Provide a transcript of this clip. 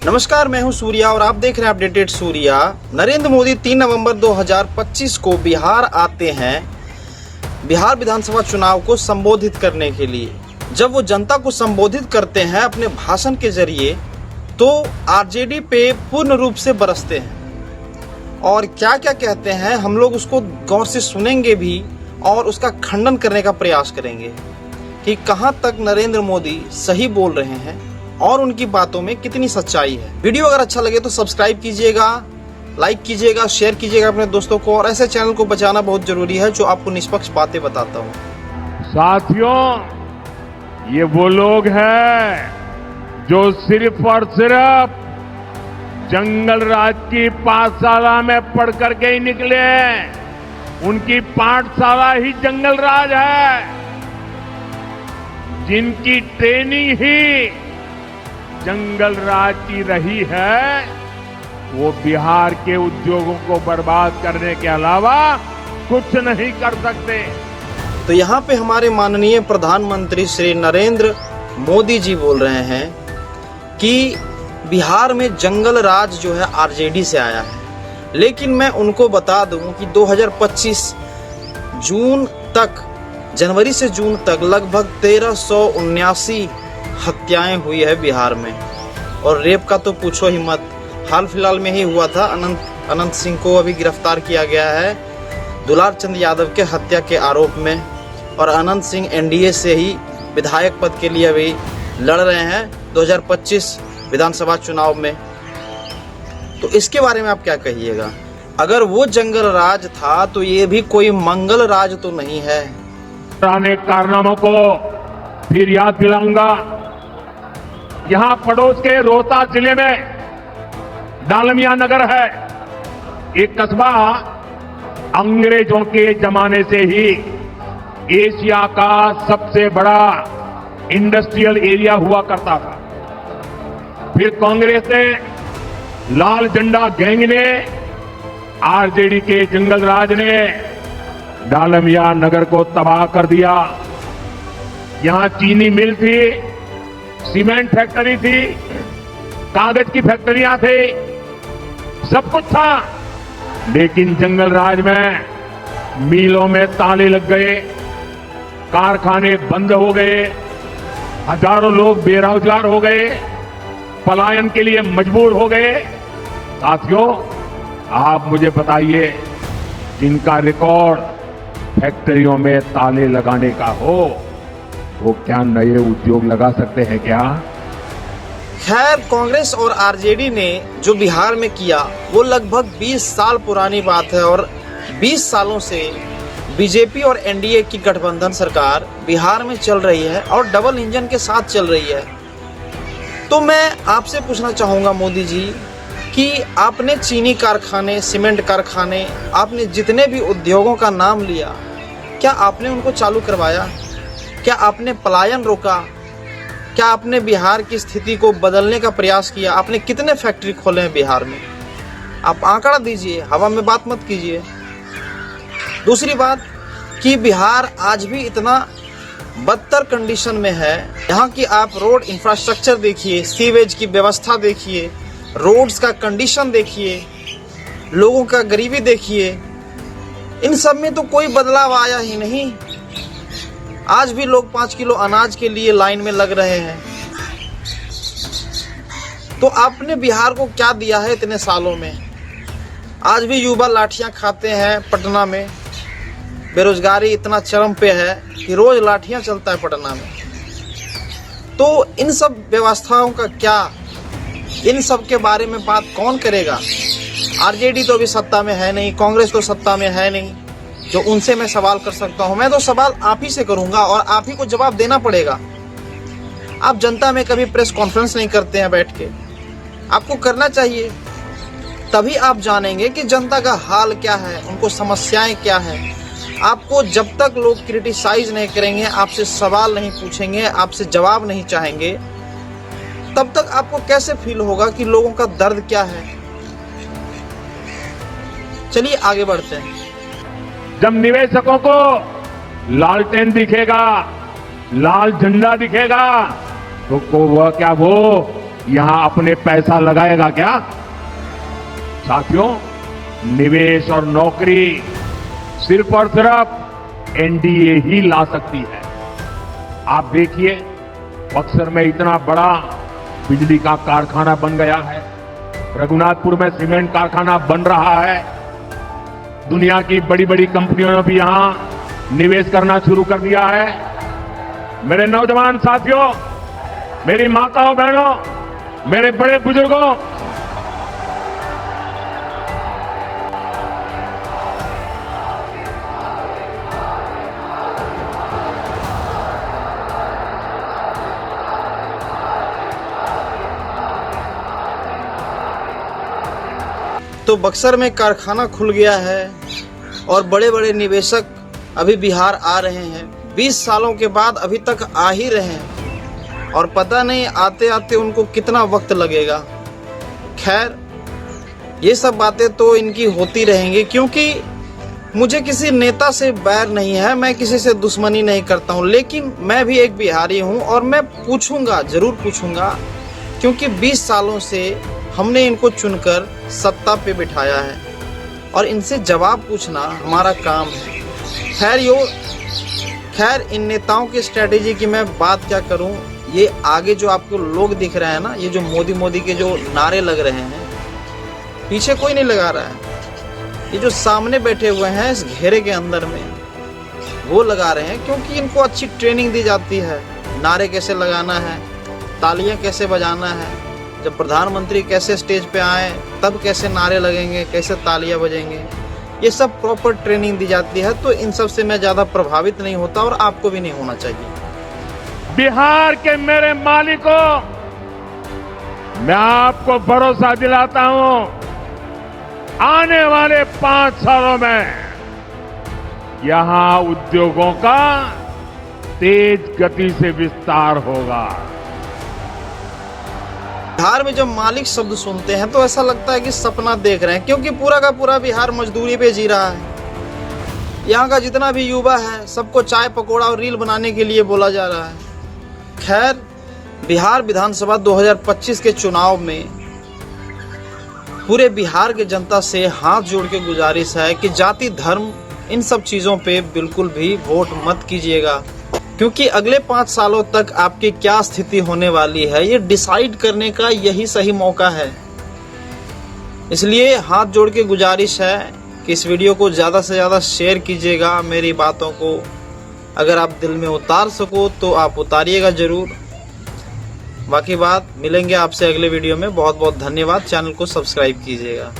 नमस्कार, मैं हूं सूर्या और आप देख रहे हैं अपडेटेड सूर्या। नरेंद्र मोदी 3 नवंबर 2025 को बिहार आते हैं बिहार विधानसभा चुनाव को संबोधित करने के लिए। जब वो जनता को संबोधित करते हैं अपने भाषण के जरिए तो आरजेडी पे पूर्ण रूप से बरसते हैं और क्या क्या कहते हैं हम लोग उसको गौर से सुनेंगे भी और उसका खंडन करने का प्रयास करेंगे कि कहां तक नरेंद्र मोदी सही बोल रहे हैं और उनकी बातों में कितनी सच्चाई है। वीडियो अगर अच्छा लगे तो सब्सक्राइब कीजिएगा, लाइक कीजिएगा, शेयर कीजिएगा अपने दोस्तों को और ऐसे चैनल को बचाना बहुत जरूरी है जो आपको निष्पक्ष बातें बताता हूँ। साथियों, ये वो लोग हैं जो सिर्फ और सिर्फ जंगल राज की पाठशाला में पढ़ करके ही निकले हैं। उनकी पाठशाला ही जंगल राज है, जिनकी ट्रेनिंग ही जंगल राज की रही है। वो बिहार के उद्योगों को बर्बाद करने के अलावा कुछ नहीं कर सकते। तो यहाँ पे हमारे माननीय प्रधानमंत्री श्री नरेंद्र मोदी जी बोल रहे हैं कि बिहार में जंगल राज जो है आरजेडी से आया है, लेकिन मैं उनको बता दूं कि 2025 जून तक, जनवरी से जून तक लगभग 1379 हत्याएं हुई है बिहार में। और रेप का तो पूछो ही मत, हाल फिलहाल में ही हुआ था। अनंत सिंह को अभी गिरफ्तार किया गया है दुलार चंद यादव के हत्या के आरोप में, और अनंत सिंह एनडीए से ही विधायक पद के लिए अभी लड़ रहे हैं 2025 विधानसभा चुनाव में। तो इसके बारे में आप क्या कहिएगा? अगर वो जंगल राज था तो ये भी कोई मंगल राज तो नहीं है। पुराने कारनामों को फिर याद दिलाऊंगा। यहां पड़ोस के रोहतास जिले में डालमिया नगर है, एक कस्बा अंग्रेजों के जमाने से ही एशिया का सबसे बड़ा इंडस्ट्रियल एरिया हुआ करता था। फिर कांग्रेस ने, लाल झंडा गैंग ने, आरजेडी के जंगल राज ने डालमिया नगर को तबाह कर दिया। यहां चीनी मिल थी, सीमेंट फैक्ट्री थी, कागज की फैक्ट्रियां थी, सब कुछ था। लेकिन जंगल राज में मिलों में ताले लग गए, कारखाने बंद हो गए, हजारों लोग बेरोजगार हो गए, पलायन के लिए मजबूर हो गए। साथियों, आप मुझे बताइए, जिनका रिकॉर्ड फैक्ट्रियों में ताले लगाने का हो, वो क्या नए उद्योग लगा सकते हैं क्या? खैर, कांग्रेस और आरजेडी ने जो बिहार में किया वो लगभग 20 साल पुरानी बात है और 20 सालों से बीजेपी और एनडीए की गठबंधन सरकार बिहार में चल रही है और डबल इंजन के साथ चल रही है। तो मैं आपसे पूछना चाहूँगा मोदी जी कि आपने चीनी कारखाने, सीमेंट कारखाने, आपने जितने भी उद्योगों का नाम लिया, क्या आपने उनको चालू करवाया? क्या आपने पलायन रोका? क्या आपने बिहार की स्थिति को बदलने का प्रयास किया? आपने कितने फैक्ट्री खोले हैं बिहार में? आप आंकड़ा दीजिए, हवा में बात मत कीजिए। दूसरी बात कि बिहार आज भी इतना बदतर कंडीशन में है। यहाँ की आप रोड इंफ्रास्ट्रक्चर देखिए, सीवेज की व्यवस्था देखिए, रोड्स का कंडीशन देखिए, लोगों का गरीबी देखिए, इन सब में तो कोई बदलाव आया ही नहीं। आज भी लोग 5 किलो अनाज के लिए लाइन में लग रहे हैं। तो आपने बिहार को क्या दिया है इतने सालों में? आज भी युवा लाठियां खाते हैं पटना में। बेरोजगारी इतना चरम पे है कि रोज लाठियां चलता है पटना में। तो इन सब व्यवस्थाओं का क्या, इन सब के बारे में बात कौन करेगा? आरजेडी तो अभी सत्ता में है नहीं, कांग्रेस तो सत्ता में है नहीं, जो उनसे मैं सवाल कर सकता हूं। मैं तो सवाल आप ही से करूंगा और आप ही को जवाब देना पड़ेगा। आप जनता में कभी प्रेस कॉन्फ्रेंस नहीं करते हैं बैठ के, आपको करना चाहिए। तभी आप जानेंगे कि जनता का हाल क्या है, उनको समस्याएं क्या है। आपको जब तक लोग क्रिटिसाइज नहीं करेंगे, आपसे सवाल नहीं पूछेंगे, आपसे जवाब नहीं चाहेंगे, तब तक आपको कैसे फील होगा कि लोगों का दर्द क्या है। चलिए आगे बढ़ते हैं। जब निवेशकों को लालटेन दिखेगा, लाल झंडा दिखेगा, तो वह क्या, वो यहां अपने पैसा लगाएगा क्या? साथियों, निवेश और नौकरी सिर्फ और सिर्फ एनडीए ही ला सकती है। आप देखिए, बक्सर में इतना बड़ा बिजली का कारखाना बन गया है, रघुनाथपुर में सीमेंट कारखाना बन रहा है, दुनिया की बड़ी बड़ी कंपनियों ने भी यहां निवेश करना शुरू कर दिया है। मेरे नौजवान साथियों, मेरी माताओं बहनों, मेरे बड़े बुजुर्गों, तो बक्सर में कारखाना खुल गया है और बड़े बड़े निवेशक अभी बिहार आ रहे हैं। 20 सालों के बाद अभी तक आ ही रहे हैं और पता नहीं आते आते उनको कितना वक्त लगेगा। खैर, ये सब बातें तो इनकी होती रहेंगी, क्योंकि मुझे किसी नेता से बैर नहीं है, मैं किसी से दुश्मनी नहीं करता हूँ। लेकिन मैं भी एक बिहारी हूँ और मैं पूछूंगा, जरूर पूछूंगा, क्योंकि 20 सालों से हमने इनको चुनकर सत्ता पे बिठाया है और इनसे जवाब पूछना हमारा काम है। खैर इन नेताओं की स्ट्रेटेजी की मैं बात क्या करूं। ये आगे जो आपको लोग दिख रहे हैं ना, ये जो मोदी के जो नारे लग रहे हैं, पीछे कोई नहीं लगा रहा है। ये जो सामने बैठे हुए हैं इस घेरे के अंदर में, वो लगा रहे हैं, क्योंकि इनको अच्छी ट्रेनिंग दी जाती है। नारे कैसे लगाना है, तालियां कैसे बजाना है, जब प्रधानमंत्री कैसे स्टेज पे आए तब कैसे नारे लगेंगे, कैसे तालियां बजेंगे, ये सब प्रॉपर ट्रेनिंग दी जाती है। तो इन सब से मैं ज़्यादा प्रभावित नहीं होता और आपको भी नहीं होना चाहिए। बिहार के मेरे मालिकों, मैं आपको भरोसा दिलाता हूं, आने वाले 5 सालों में यहां उद्योगों का तेज गति से विस्तार होगा। बिहार में जब मालिक शब्द सुनते हैं तो ऐसा लगता है कि सपना देख रहे हैं, क्योंकि पूरा का पूरा बिहार मजदूरी पे जी रहा है। यहाँ का जितना भी युवा है सबको चाय पकौड़ा और रील बनाने के लिए बोला जा रहा है। खैर, बिहार विधानसभा 2025 के चुनाव में पूरे बिहार के जनता से हाथ जोड़ के गुजारिश है कि जाति धर्म इन सब चीज़ों पे बिल्कुल भी वोट मत कीजिएगा, क्योंकि अगले 5 सालों तक आपकी क्या स्थिति होने वाली है ये डिसाइड करने का यही सही मौका है। इसलिए हाथ जोड़ के गुजारिश है कि इस वीडियो को ज़्यादा से ज़्यादा शेयर कीजिएगा। मेरी बातों को अगर आप दिल में उतार सको तो आप उतारिएगा ज़रूर। बाकी बात मिलेंगे आपसे अगले वीडियो में। बहुत बहुत धन्यवाद। चैनल को सब्सक्राइब कीजिएगा।